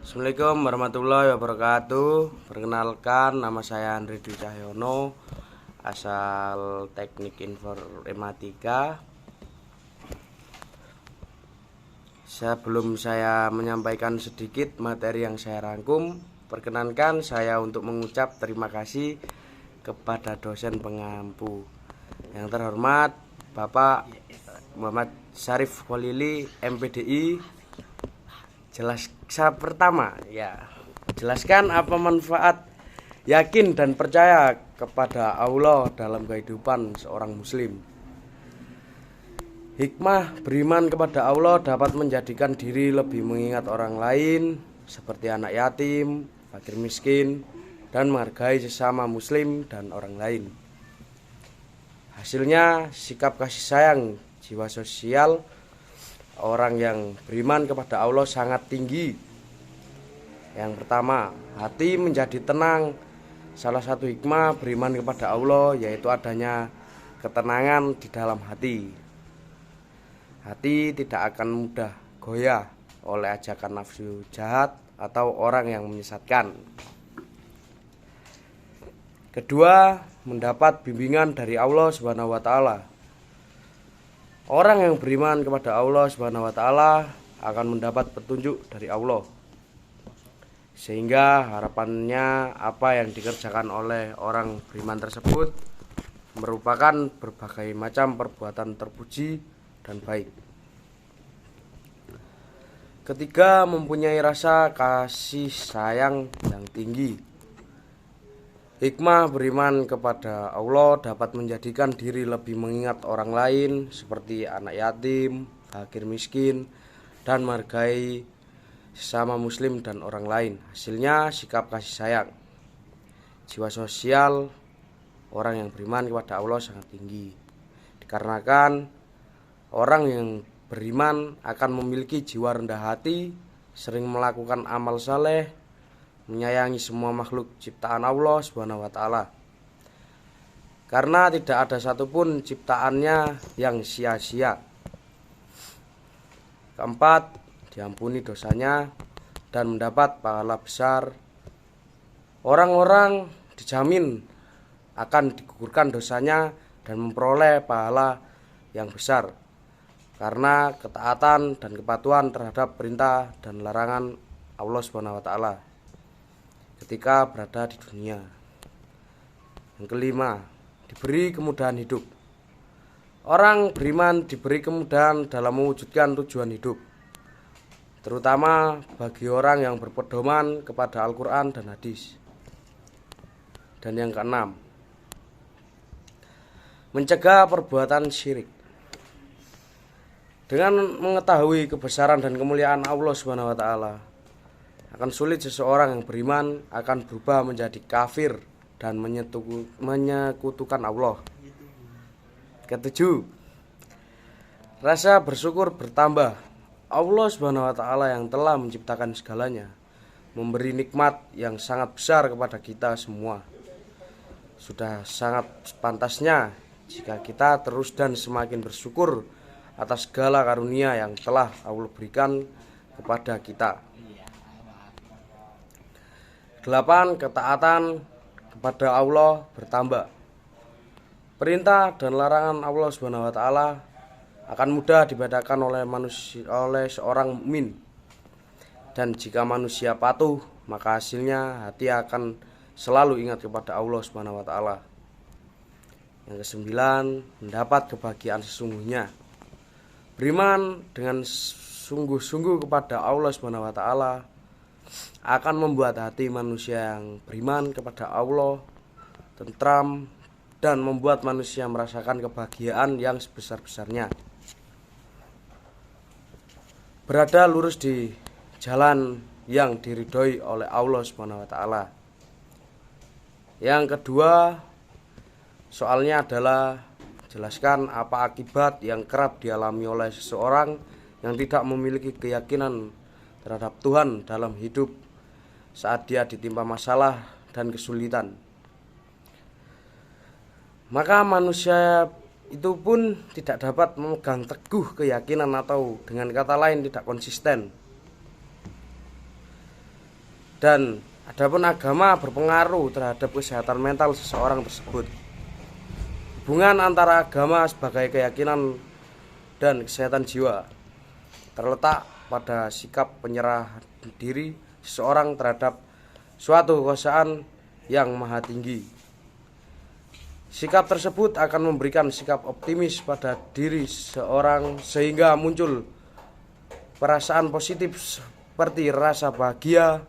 Assalamualaikum warahmatullahi wabarakatuh. Perkenalkan, nama saya Andri Dwi Cahyono, asal Teknik Informatika. Sebelum saya menyampaikan sedikit materi yang saya rangkum, perkenankan saya untuk mengucap terima kasih kepada dosen pengampu yang terhormat Bapak Muhammad Syarif Kholili, MPDI. Jelaskan apa manfaat yakin dan percaya kepada Allah dalam kehidupan seorang muslim. Hikmah beriman kepada Allah dapat menjadikan diri lebih mengingat orang lain seperti anak yatim, fakir miskin, dan menghargai sesama muslim dan orang lain. Hasilnya sikap kasih sayang, jiwa sosial orang yang beriman kepada Allah sangat tinggi. Yang pertama, hati menjadi tenang. Salah satu hikmah beriman kepada Allah yaitu adanya ketenangan di dalam hati. Hati tidak akan mudah goyah oleh ajakan nafsu jahat atau orang yang menyesatkan. Kedua, mendapat bimbingan dari Allah Subhanahu wa taala. Orang yang beriman kepada Allah Subhanahu wa taala akan mendapat petunjuk dari Allah. Sehingga harapannya apa yang dikerjakan oleh orang beriman tersebut merupakan berbagai macam perbuatan terpuji dan baik. Ketiga, mempunyai rasa kasih sayang yang tinggi. Hikmah beriman kepada Allah dapat menjadikan diri lebih mengingat orang lain seperti anak yatim, fakir miskin, dan menghargai sesama muslim dan orang lain. Hasilnya sikap kasih sayang, jiwa sosial orang yang beriman kepada Allah sangat tinggi. Dikarenakan orang yang beriman akan memiliki jiwa rendah hati, sering melakukan amal saleh, menyayangi semua makhluk ciptaan Allah Subhanahu wa taala. Karena tidak ada satupun ciptaannya yang sia-sia. Keempat, diampuni dosanya dan mendapat pahala besar. Orang-orang dijamin akan digugurkan dosanya dan memperoleh pahala yang besar karena ketaatan dan kepatuhan terhadap perintah dan larangan Allah Subhanahu wa taala ketika berada di dunia. Yang kelima, diberi kemudahan hidup. Orang beriman diberi kemudahan dalam mewujudkan tujuan hidup, terutama bagi orang yang berpedoman kepada Al-Quran dan hadis. Dan yang keenam, mencegah perbuatan syirik. Dengan mengetahui kebesaran dan kemuliaan Allah Subhanahu wa taala, akan sulit seseorang yang beriman akan berubah menjadi kafir dan menyekutukan Allah. Ketujuh, rasa bersyukur bertambah. Allah Subhanahu wa taala yang telah menciptakan segalanya memberi nikmat yang sangat besar kepada kita semua. Sudah sangat pantasnya jika kita terus dan semakin bersyukur atas segala karunia yang telah Allah berikan kepada kita. 8. Ketaatan kepada Allah bertambah. Perintah dan larangan Allah Subhanahu wa taala akan mudah dibedakan oleh seorang mukmin. Dan jika manusia patuh, maka hasilnya hati akan selalu ingat kepada Allah Subhanahu wa taala. Yang kesembilan, mendapat kebahagiaan sesungguhnya. Beriman dengan sungguh-sungguh kepada Allah Subhanahu wa taala akan membuat hati manusia yang beriman kepada Allah tentram dan membuat manusia merasakan kebahagiaan yang sebesar-besarnya. Berada lurus di jalan yang diridhoi oleh Allah Subhanahu wa taala. Yang kedua, soalnya adalah jelaskan apa akibat yang kerap dialami oleh seseorang yang tidak memiliki keyakinan terhadap Tuhan dalam hidup saat dia ditimpa masalah dan kesulitan. Maka manusia itu pun tidak dapat memegang teguh keyakinan atau dengan kata lain tidak konsisten. Dan adapun agama berpengaruh terhadap kesehatan mental seseorang tersebut. Hubungan antara agama sebagai keyakinan dan kesehatan jiwa terletak pada sikap penyerahan diri seseorang terhadap suatu kekuasaan yang maha tinggi. Sikap tersebut akan memberikan sikap optimis pada diri seseorang sehingga muncul perasaan positif seperti rasa bahagia,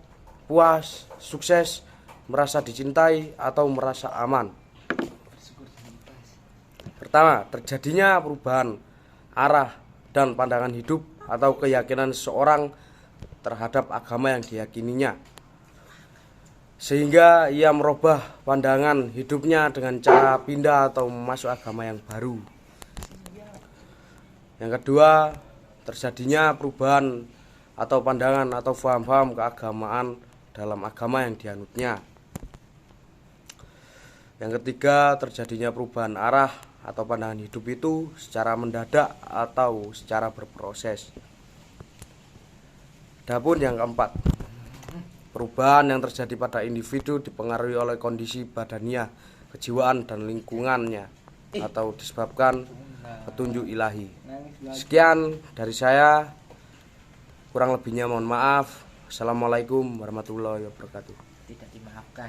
puas, sukses, merasa dicintai, atau merasa aman. Pertama, terjadinya perubahan arah dan pandangan hidup atau keyakinan seseorang terhadap agama yang diyakininya, sehingga ia merubah pandangan hidupnya dengan cara pindah atau masuk agama yang baru. Yang kedua, terjadinya perubahan atau pandangan atau paham-paham keagamaan dalam agama yang dianutnya. Yang ketiga, terjadinya perubahan arah atau pandangan hidup itu secara mendadak atau secara berproses. Adapun yang keempat, perubahan yang terjadi pada individu dipengaruhi oleh kondisi badaniah, kejiwaan, dan lingkungannya atau disebabkan petunjuk ilahi. Sekian dari saya, kurang lebihnya mohon maaf. Assalamualaikum warahmatullahi wabarakatuh. Tidak dimaafkan.